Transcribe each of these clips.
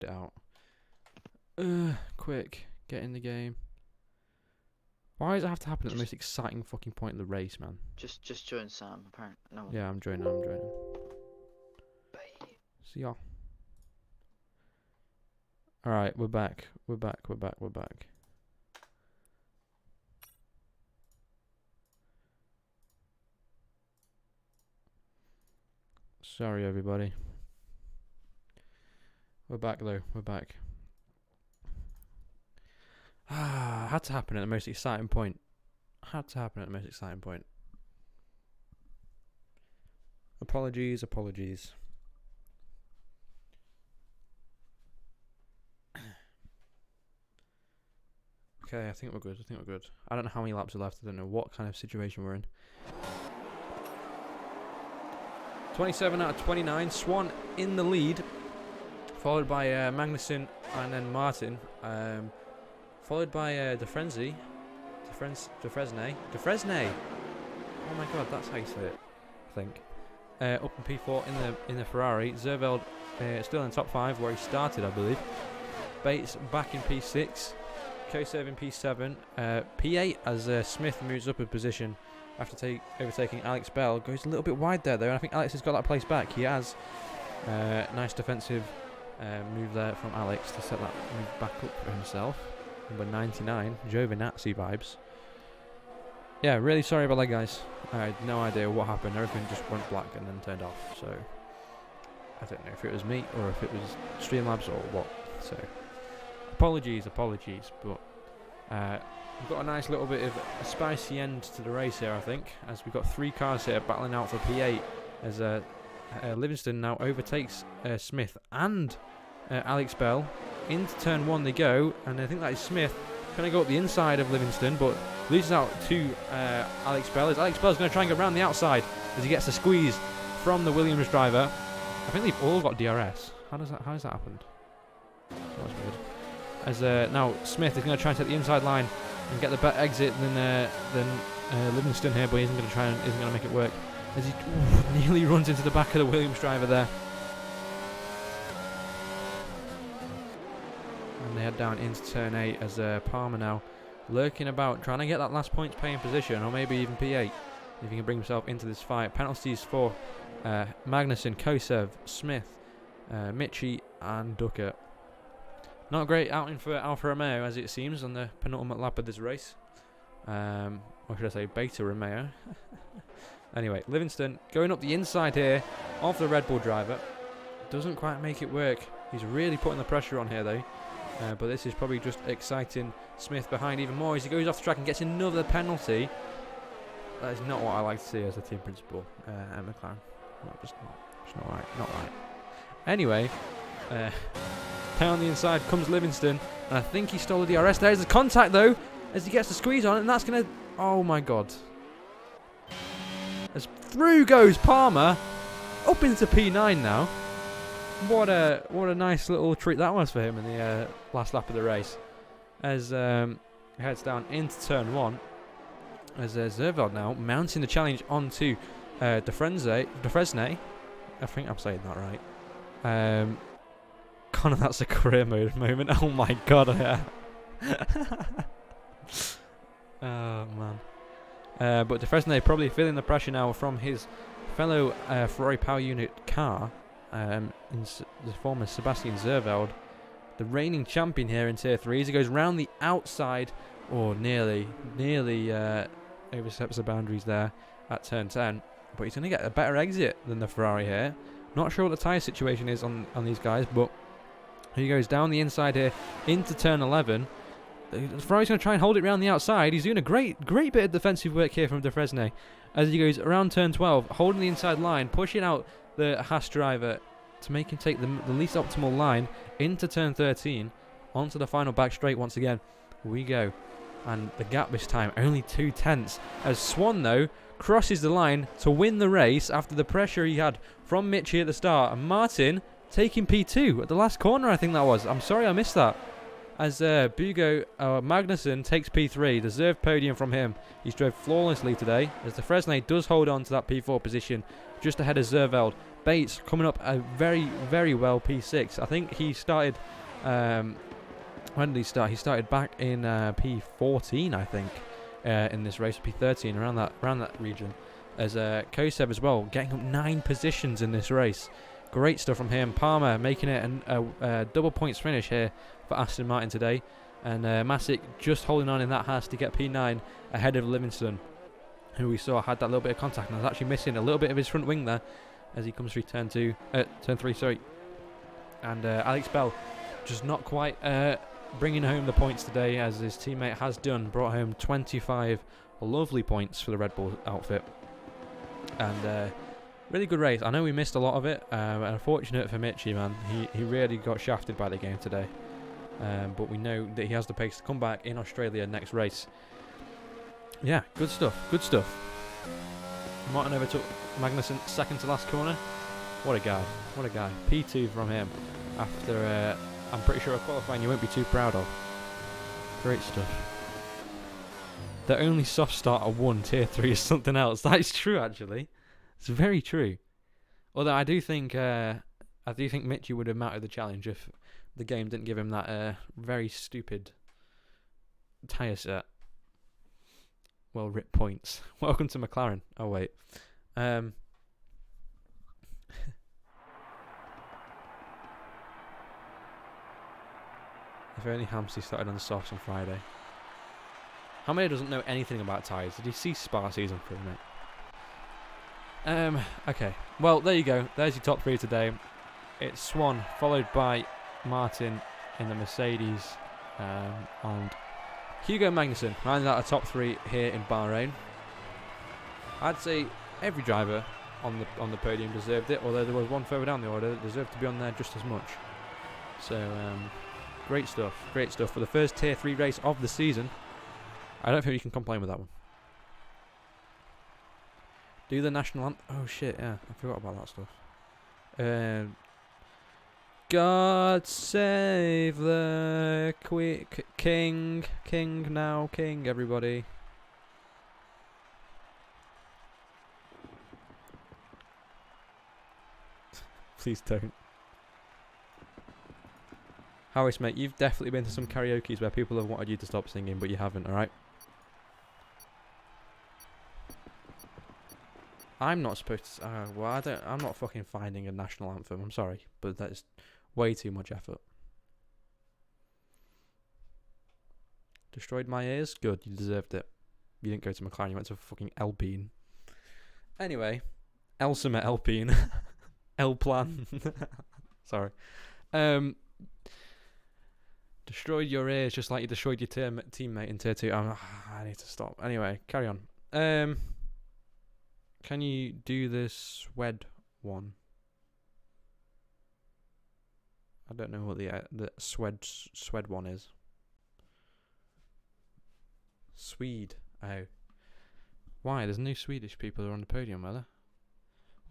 it out. Quick, get in the game. Why does it have to happen at the most exciting fucking point of the race, man? Just join Sam, apparently. No. Yeah, I'm joining. Bye. See y'all. Alright, we're back. Sorry, everybody. We're back, though. Had to happen at the most exciting point. Apologies. Okay, I think we're good. I don't know how many laps are left. I don't know what kind of situation we're in. 27 out of 29. Swan in the lead, followed by Magnussen and then Martin. Followed by Defresne. Oh my god, that's how you say it, I think. Up in P4 in the Ferrari. Zerveld still in top 5 where he started, I believe. Bates back in P6. Kosev in P7. P8 as Smith moves up a position after overtaking Alex Bell. Goes a little bit wide there, though, and I think Alex has got that place back. He has. Nice defensive move there from Alex to set that move back up for himself. Number 99, Giovinazzi vibes. Yeah, really sorry about that, guys. I had no idea what happened. Everything just went black and then turned off. So I don't know if it was me or if it was Streamlabs or what. So apologies. But we've got a nice little bit of a spicy end to the race here, I think, as we've got 3 cars here battling out for P8 as Livingston now overtakes Smith and Alex Bell. Into turn 1 they go, and I think that is Smith going to go up the inside of Livingston, but loses out to Alex Bell. As Alex Bell's going to try and go around the outside as he gets a squeeze from the Williams driver. I think they've all got DRS. How has that happened? That's weird. As now Smith is going to try and take the inside line and get the better exit than Livingston here, but he isn't going to make it work. As he nearly runs into the back of the Williams driver there. And they head down into turn 8 as Palmer now lurking about, trying to get that last points paying position, or maybe even P8 if he can bring himself into this fight. Penalties for Magnussen, Kosev, Smith, Michi and Ducker. Not a great outing for Alfa Romeo, as it seems, on the penultimate lap of this race. Or should I say Beta Romeo. Anyway, Livingston going up the inside here of the Red Bull driver. Doesn't quite make it work. He's really putting the pressure on here, though. But this is probably just exciting Smith behind even more as he goes off the track and gets another penalty. That is not what I like to see as a team principal at McLaren. Just not right. Anyway, down the inside comes Livingston, and I think he stole the DRS. There's the contact, though, as he gets the squeeze on it, and that's going to... Oh, my God. As through goes Palmer, up into P9 now. What a nice little treat that was for him in the last lap of the race. As he heads down into turn 1. As Zerveld now mounting the challenge onto Defresne. I think I'm saying that right. Connor, that's a career mode moment. Oh my god. Yeah. Oh man. But Defresne probably feeling the pressure now from his fellow Ferrari Power Unit car, in the former Sebastian Zerveld, the reigning champion here in Tier 3. As he goes round the outside, or nearly oversteps the boundaries there at turn 10. But he's going to get a better exit than the Ferrari here. Not sure what the tyre situation is on these guys, but he goes down the inside here into turn 11. The Ferrari's going to try and hold it around the outside. He's doing a great bit of defensive work here from Defresne as he goes around turn 12, holding the inside line, pushing out the Haas driver to make him take the least optimal line into turn 13, onto the final back straight once again. We go. And the gap this time, only 2/10. As Swan, though, crosses the line to win the race after the pressure he had from Michi at the start. And Martin taking P2 at the last corner, I think that was. I'm sorry I missed that. As Magnussen takes P3, deserved podium from him. He's drove flawlessly today, as Defresne does hold on to that P4 position just ahead of Zerveld. Bates coming up a very, very well P6. I think he started. When did he start? He started back in P14, I think, in this race, P13, around that region. As Kosev as well, getting up 9 positions in this race. Great stuff from him. Palmer making it a double points finish here for Aston Martin today. And Masick just holding on in that Haas to get P9 ahead of Livingston, who we saw had that little bit of contact and was actually missing a little bit of his front wing there as he comes through turn 3, sorry. And Alex Bell just not quite bringing home the points today, as his teammate has done. Brought home 25 lovely points for the Red Bull outfit. And really good race. I know we missed a lot of it. Unfortunate for Mitchie, man. He really got shafted by the game today. But we know that he has the pace to come back in Australia next race. Yeah, good stuff. Good stuff. Martin overtook Magnussen second to last corner. What a guy. What a guy. P2 from him after, I'm pretty sure a qualifying you won't be too proud of. Great stuff. The only soft starter won Tier 3 is something else. That is true, actually. It's very true. Although I do think Mitchie would have mounted the challenge if the game didn't give him that very stupid tyre set. Well, rip points. Welcome to McLaren. Oh, wait. If only Hamsey started on the softs on Friday. Hamid doesn't know anything about tyres. Did he see Spa season for a minute? Okay. Well, there you go. There's your top 3 today. It's Swan, followed by Martin in the Mercedes, and Hugo Magnussen rounding out a top 3 here in Bahrain. I'd say every driver on the podium deserved it, although there was one further down the order that deserved to be on there just as much. So great stuff for the first Tier 3 race of the season. I don't think you can complain with that one. Do the national anthem. Oh shit, yeah, I forgot about that stuff. God save the king now, king, everybody. Please don't. Harris, mate, you've definitely been to some karaoke's where people have wanted you to stop singing, but you haven't, alright? I'm not supposed to. I'm not fucking finding a national anthem. I'm sorry, but that's way too much effort. Destroyed my ears. Good, you deserved it. You didn't go to McLaren. You went to fucking Alpine. Anyway, Elsima Alpine, El Plan. Sorry. Destroyed your ears just like you destroyed your teammate in Tier 2. I need to stop. Anyway, carry on. Can you do this Swed one? I don't know what the Swed one is. Swede. Oh. Why? There's no Swedish people who are on the podium, are there?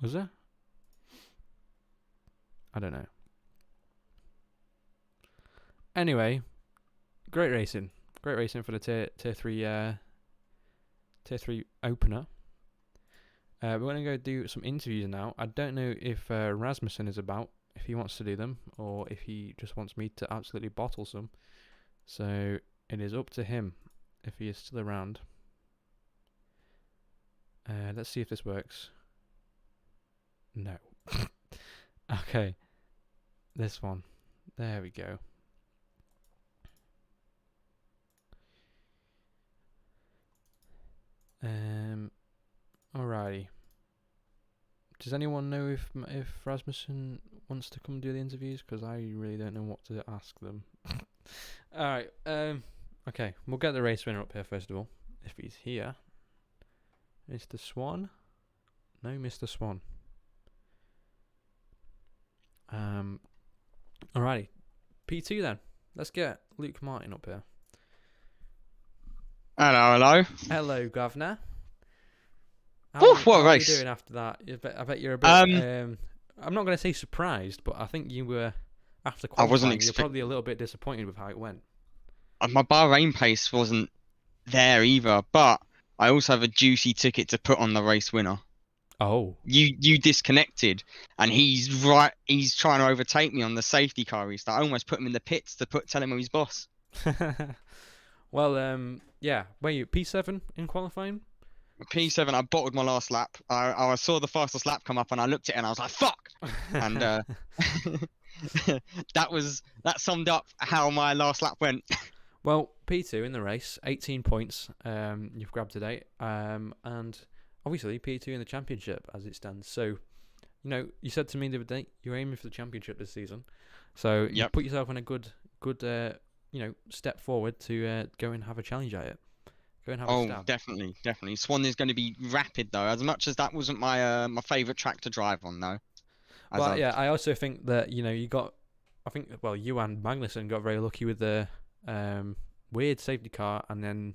Was there? I don't know. Anyway, great racing. Great racing for the tier 3 opener. We're going to go do some interviews now. I don't know if Rasmussen is about, if he wants to do them, or if he just wants me to absolutely bottle some. So it is up to him if he is still around. Let's see if this works. No. Okay. This one. There we go. Alrighty. Does anyone know if Rasmussen wants to come do the interviews? Because I really don't know what to ask them. Alright. Okay. We'll get the race winner up here first of all. If he's here. Mr. Swan? No, Mr. Swan. Alrighty. P2 then. Let's get Luke Martin up here. Hello. Hello, Governor. What How race? are you doing after that? I bet you're a bit. I'm not going to say surprised, but I think you were after qualifying. You're probably a little bit disappointed with how it went. My Bahrain pace wasn't there either, but I also have a juicy ticket to put on the race winner. Oh. You disconnected, and he's trying to overtake me on the safety car restart. I almost put him in the pits to tell him he's boss. Well, yeah. Were you P7 in qualifying? P7, I bottled my last lap. I saw the fastest lap come up, and I looked at it and I was like, "Fuck!" And that summed up how my last lap went. Well, P2 in the race, 18 points. You've grabbed today, and obviously P2 in the championship as it stands. So, you said to me the other day you're aiming for the championship this season. So you Yep. put yourself in a good, step forward to go and have a challenge at it. Go and have a Oh, stab. definitely. Swan is going to be rapid though. As much as that wasn't my favorite track to drive on though. As But I've yeah, I also think that you got. I think you and Magnussen got very lucky with the weird safety car, and then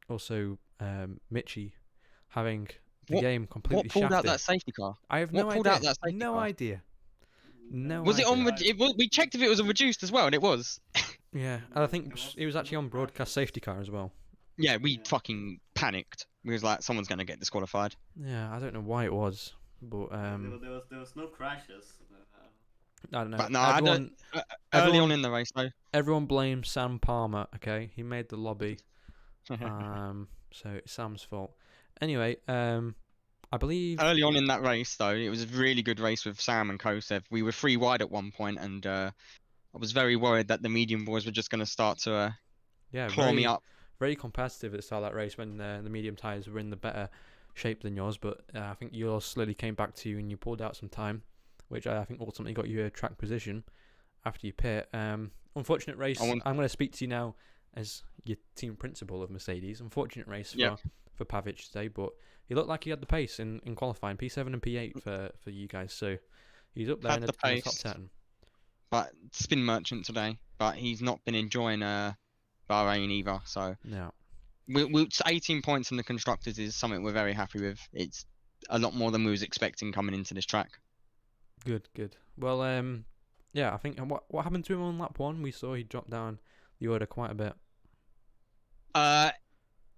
also Mitchie having the what game completely what pulled out shafted. that safety car? I have What no pulled out idea. that safety No car? idea. No Was it on? idea. We checked if it was a reduced as well, and it was. Yeah, and I think it was actually on broadcast safety car as well. Yeah, we fucking panicked. We was like, someone's gonna get disqualified. Yeah, I don't know why it was, but There was no crashes. I don't know. But no, I don't. Early on in the race though. Everyone blames Sam Palmer. Okay, he made the lobby. So it's Sam's fault. Anyway, I believe. Early on in that race though, it was a really good race with Sam and Kosev. We were 3 wide at one point, and I was very worried that the medium boys were just gonna start to Yeah, claw me up. very competitive at the start of that race when the medium tyres were in the better shape than yours. But I think yours slowly came back to you and you pulled out some time, which I think ultimately got you a track position after you pit. Unfortunate race. I'm going to speak to you now as your team principal of Mercedes. Unfortunate race for Pavic today, but he looked like he had the pace in qualifying. P7 and P8 for you guys, so he's up there in the top 10. But spin merchant today, but he's not been enjoying Bahrain either. So No. 18 points in the constructors is something we're very happy with. It's a lot more than we was expecting coming into this track. Good. Well, yeah, I think what happened to him on lap 1? We saw he dropped down the order quite a bit.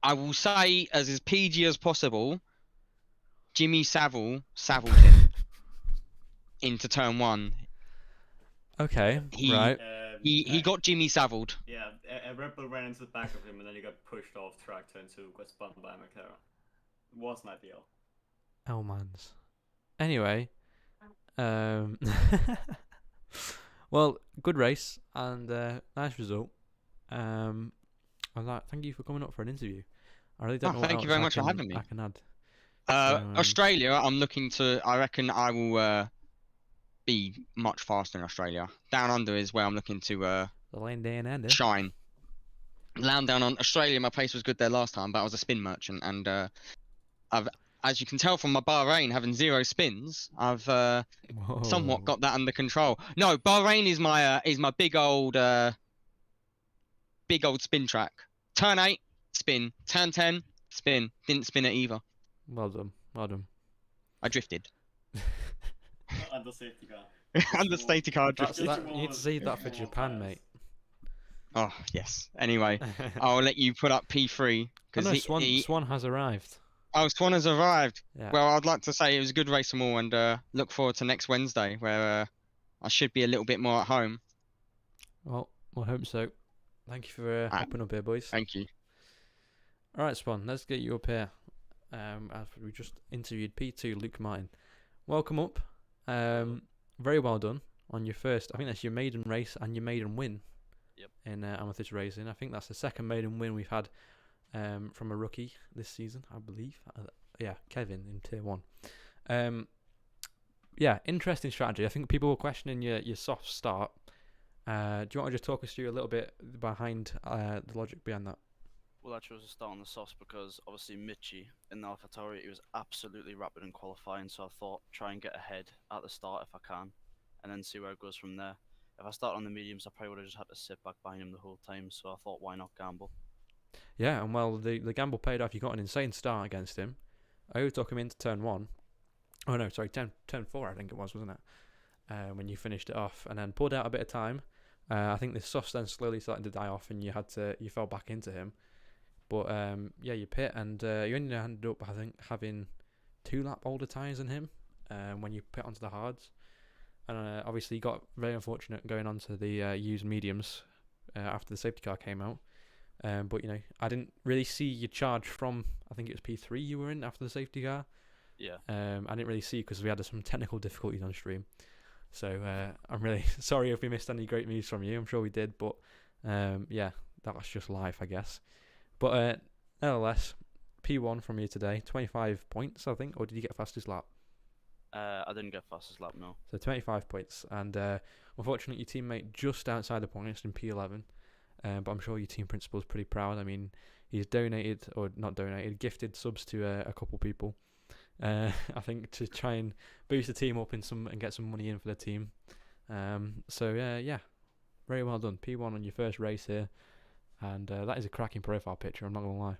I will say, as PG as possible, Jimmy Savile him into turn 1. Okay, right. He got Jimmy Savilled. Yeah, a Red Bull ran into the back of him and then he got pushed off track turn 2, got spun by a McLaren. Wasn't ideal. Oh, mans. Anyway, well, good race and nice result. Thank you for coming up for an interview. I really don't know what thank else you very much for having me. I can add. Australia, I'm looking to. I reckon I will be much faster in Australia. Down under is where I'm looking to The lane down under. shine. Land down on Australia, my pace was good there last time, but I was a spin merchant, and I've, as you can tell from my Bahrain having 0 spins, I've somewhat got that under control. No, Bahrain is my big old spin track. Turn 8, spin. Turn 10, spin. Didn't spin it either. Well done. I drifted. Under safety car. Under safety car, I You drifted. need to see that for Japan, mate. Oh, yes. Anyway, I'll let you put up P3. No, Swan has arrived. Oh, Swan has arrived. Yeah. Well, I'd like to say it was a good race them all, and look forward to next Wednesday, where I should be a little bit more at home. Well, I hope so. Thank you for hopping up here, boys. Thank you. All right, Swan, let's get you up here. After we just interviewed P2 Luke Martin. Welcome up. Very well done on your first. I think that's your maiden race and your maiden win. Yep. In Amethyst Racing. I think that's the second maiden win we've had from a rookie this season, I believe. Yeah, Kevin in Tier 1. Yeah, interesting strategy. I think people were questioning your soft start. Do you want to just talk us through a little bit behind the logic behind that? Well, I chose to start on the softs because obviously Mitchie in the AlphaTauri, he was absolutely rapid in qualifying, so I thought try and get ahead at the start if I can, and then see where it goes from there. If I start on the mediums, I probably would have just had to sit back behind him the whole time, so I thought why not gamble? Yeah, and well, the gamble paid off. You got an insane start against him. I took him into turn 1. Oh no, sorry, turn 4 I think it was, wasn't it? When you finished it off, and then pulled out a bit of time. I think the softs then slowly started to die off, and you fell back into him. But yeah, you pit, and you ended up, I think, having 2 lap older tyres than him when you put onto the hards. And obviously, you got very unfortunate going on to the used mediums after the safety car came out. But, I didn't really see you charge from, I think it was P3 you were in after the safety car. Yeah. I didn't really see because we had some technical difficulties on stream. So I'm really sorry if we missed any great moves from you. I'm sure we did. But, yeah, that was just life, I guess. But nevertheless, P1 from you today, 25 points, I think. Or did you get fastest lap? I didn't get fastest lap, no. So 25 points. And unfortunately, your teammate just outside the points in P11. But I'm sure your team principal is pretty proud. I mean, he's gifted subs to a couple people. I think to try and boost the team up and get some money in for the team. So yeah, very well done. P1 on your first race here. And that is a cracking profile picture, I'm not going to lie.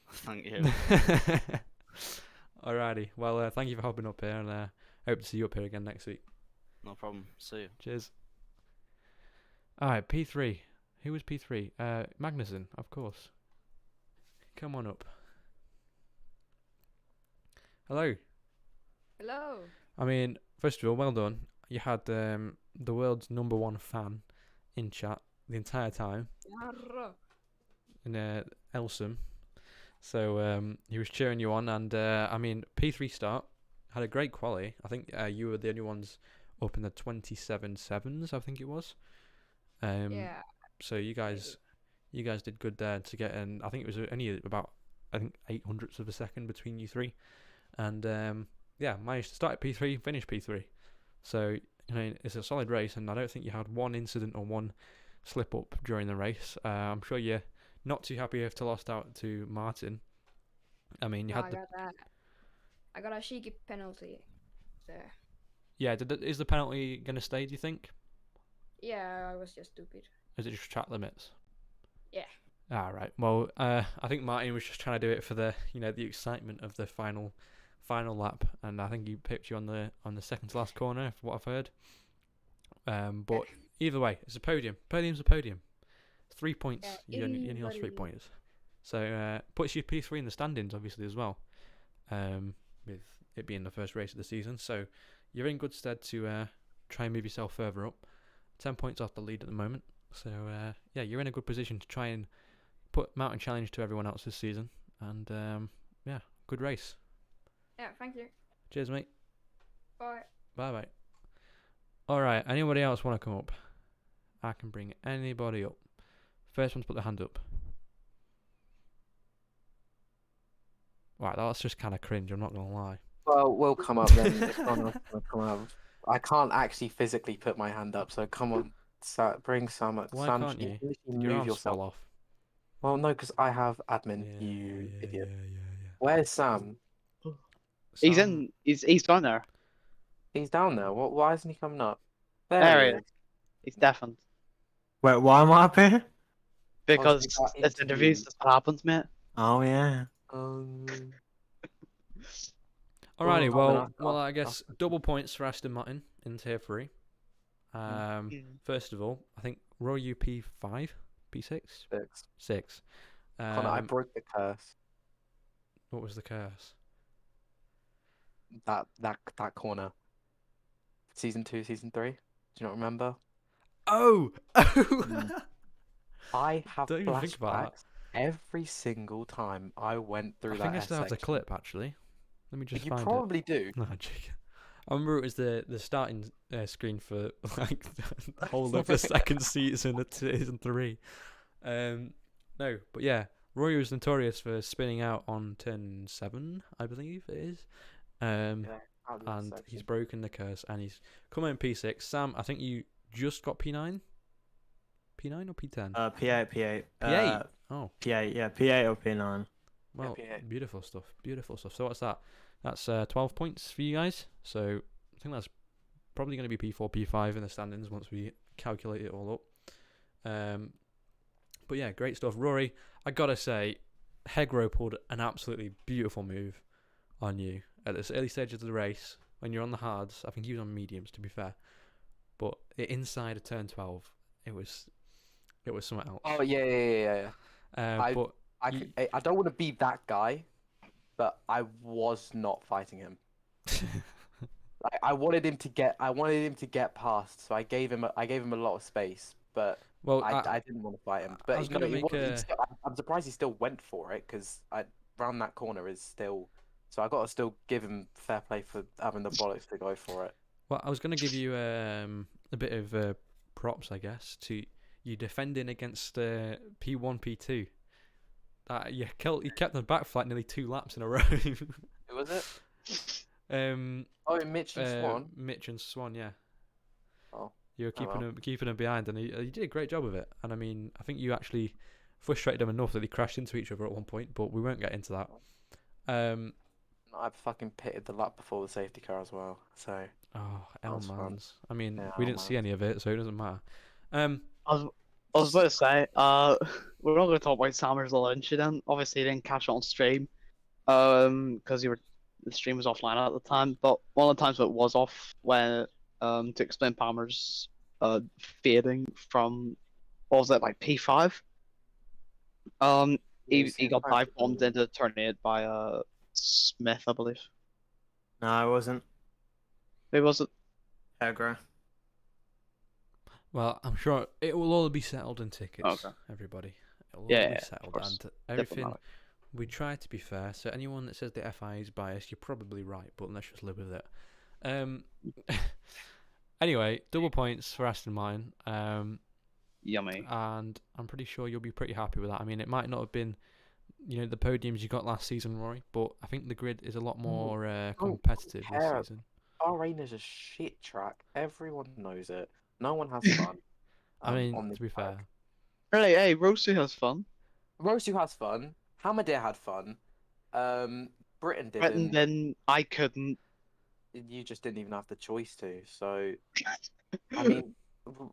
Thank you. Alrighty, well, thank you for hopping up here, and hope to see you up here again next week. No problem. See you. Cheers. Alright, P3. Who was P3? Magnussen, of course. Come on up. Hello. Hello. I mean, first of all, well done. You had the world's #1 fan in chat the entire time. Yarra. In Elsum. So he was cheering you on, and I mean, P3 start, had a great quali. I think you were the only ones up in the 27.7s, I think it was. Yeah. So you guys did good there to get in. I think it was only about 800ths of a second between you three, and yeah, managed to start at P3, finish P3. So it's a solid race, and I don't think you had one incident or one slip up during the race. I'm sure you're not too happy if to lost out to Martin. I mean, you No, had the I got a cheeky penalty. So yeah. Is the penalty gonna stay? Do you think? yeah, I was just stupid. Is it just track limits? Yeah. Ah, right. Well, I think Martin was just trying to do it for the the excitement of the final lap, and I think he picked you on the second to last corner, from what I've heard. But either way, it's a podium. Podium's a podium. 3 points. Yeah, You only lost 3 points. So puts you P3 in the standings, obviously, as well. With it being the first race of the season, so you're in good stead to try and move yourself further up. 10 points off the lead at the moment. So yeah, you're in a good position to try and put Mountain Challenge to everyone else this season. And yeah, good race. Yeah, thank you. Cheers, mate. Bye. Bye bye. Alright, anybody else want to come up? I can bring anybody up. First one to put their hand up. Right, that's just kind of cringe, I'm not going to lie. Well, we'll come up then. If someone else wants to come up. I can't actually physically put my hand up, so come on, bring Sam up. Why Sam, can't you? literally Did your move arms yourself. fall off? Well, no, because I have admin. You idiot. Where's Sam? He's Sam- in. He's down there. He's down there. Why isn't he coming up? There he is. is. He's deafened Wait, why am I up here? because got it's interviews. interviewed. That's what happens, mate. Oh yeah. Alrighty, Well, well, I guess double points for Aston Martin in tier 3. First of all, I think Roy P5, P6, 6. Connor, I broke the curse. What was the curse? That corner. Season 2, season 3. Do you not remember? Oh, I have Don't even think about flashbacks every single time I went through I that. think I still have the section. clip actually. Let me just You find probably do. it. No, I'm joking. I remember it was the starting screen for like the whole of the second season of season 3. No, but yeah, Roy was notorious for spinning out on turn 7, I believe it is. Out of the And section. he's broken the curse, and he's come in P6. Sam, I think you just got P9. P9 or P10? P8, P8. P8. Oh, P8, yeah, P8 or P9. well, P8. beautiful stuff. Beautiful stuff. So what's that? That's 12 points for you guys. So I think that's probably going to be P4, P5 in the standings once we calculate it all up. But yeah, great stuff. Rory, I gotta say, Hegro pulled an absolutely beautiful move on you at this early stage of the race when you're on the hards. I think he was on mediums, to be fair. But inside of turn 12, it was something else. Oh yeah. But I don't want to be that guy, but I was not fighting him. Like, I wanted him to get past, so I gave him a lot of space, but Well, I didn't want to fight him. But I was gonna make a. I'm surprised he still went for it because round that corner is still. So I got to still give him fair play for having the bollocks to go for it. Well, I was gonna give you a bit of props, I guess, to you defending against P1, P2. You kept them back for like nearly 2 laps in a row. Who was it? Oh, Mitch and Swan. Mitch and Swan, yeah. Oh. You were Oh, well. keeping them behind, and you did a great job of it. And I mean, I think you actually frustrated them enough that they crashed into each other at one point, but we won't get into that. I fucking pitted the lap before the safety car as well. So. Oh, was fun. Elmans. I mean, Yeah, we didn't see any of it, so it doesn't matter. I was about to say, we're not going to talk about Sammer's little incident. Obviously, he didn't catch it on stream, because the stream was offline at the time. But one of the times it was off, when to explain Palmer's fading from, what was it, like P5? He got dive bombed into turn 8 by Smith, I believe. No, I wasn't. Who was it? Aggro. Well, I'm sure it will all be settled in tickets, Okay. everybody. It will all Yeah, be of settled, course. and everything. Diplomatic. We try to be fair, so anyone that says the FI is biased, you're probably right, but let's just live with it. Anyway, double points for Aston Martin, Yummy. and I'm pretty sure you'll be pretty happy with that. I mean, it might not have been, the podiums you got last season, Rory, but I think the grid is a lot more competitive this care. season. Bahrain is a shit track. Everyone knows it. No one has fun. I mean, on to this be fair, track. Really, hey, Rosu has fun. Rosu has fun. Hamadir had fun. Britain didn't. Britain, then I couldn't. You just didn't even have the choice to. So, I mean,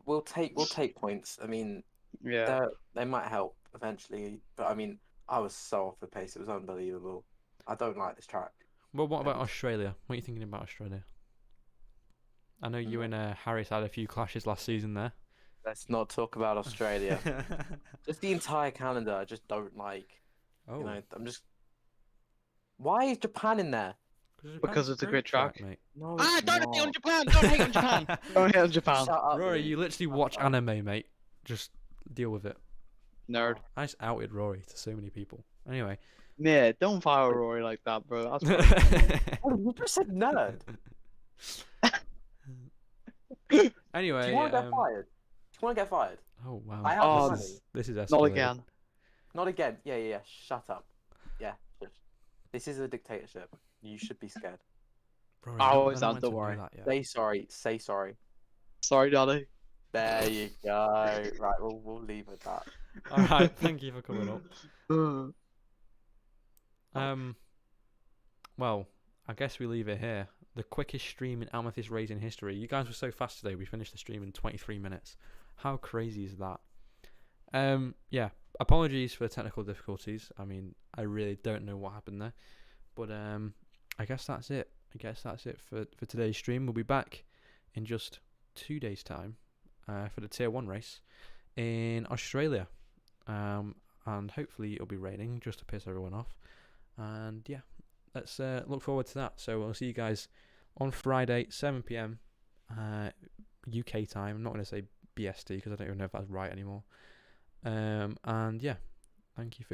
we'll take points. I mean, Yeah. they might help eventually, but I mean, I was so off the pace. It was unbelievable. I don't like this track. well, what about Australia? What are you thinking about Australia? I know you and Harris had a few clashes last season there. Let's not talk about Australia. Just the entire calendar, I just don't like. Oh, I'm just. Why is Japan in there? Because it's a great track. mate. No, Don't hate on Japan! Don't hate on Japan! Don't hate on Japan. Shut up, Rory, Luke. you literally watch anime, mate. Just deal with it. Nerd. I just outed Rory to so many people. Anyway. Yeah, don't fire Rory like that, bro. That's Oh, you just said nerd. Anyway. Do you want to get fired? Do you want to get fired? Oh wow. I have Oh, the money. This is escalated. not again. Not again. Yeah. Shut up. Yeah. This is a dictatorship. You should be scared. Rory, I don't always know have when to do worry. that yet. Say sorry. Say sorry. Sorry, Daddy. There you go. Right, we'll leave it at that. All right. Thank you for coming up. Uh, Well, I guess we leave it here. The quickest stream in Amethyst race in history. You guys were so fast today. We finished the stream in 23 minutes. How crazy is that? Yeah. Apologies for technical difficulties. I mean, I really don't know what happened there, but I guess that's it. I guess that's it for today's stream. We'll be back in just 2 days' time for the Tier 1 race in Australia. And hopefully it'll be raining just to piss everyone off. And yeah, let's look forward to that. So we'll see you guys on Friday, 7 p.m. UK time. I'm not going to say BST because I don't even know if that's right anymore. And yeah, thank you for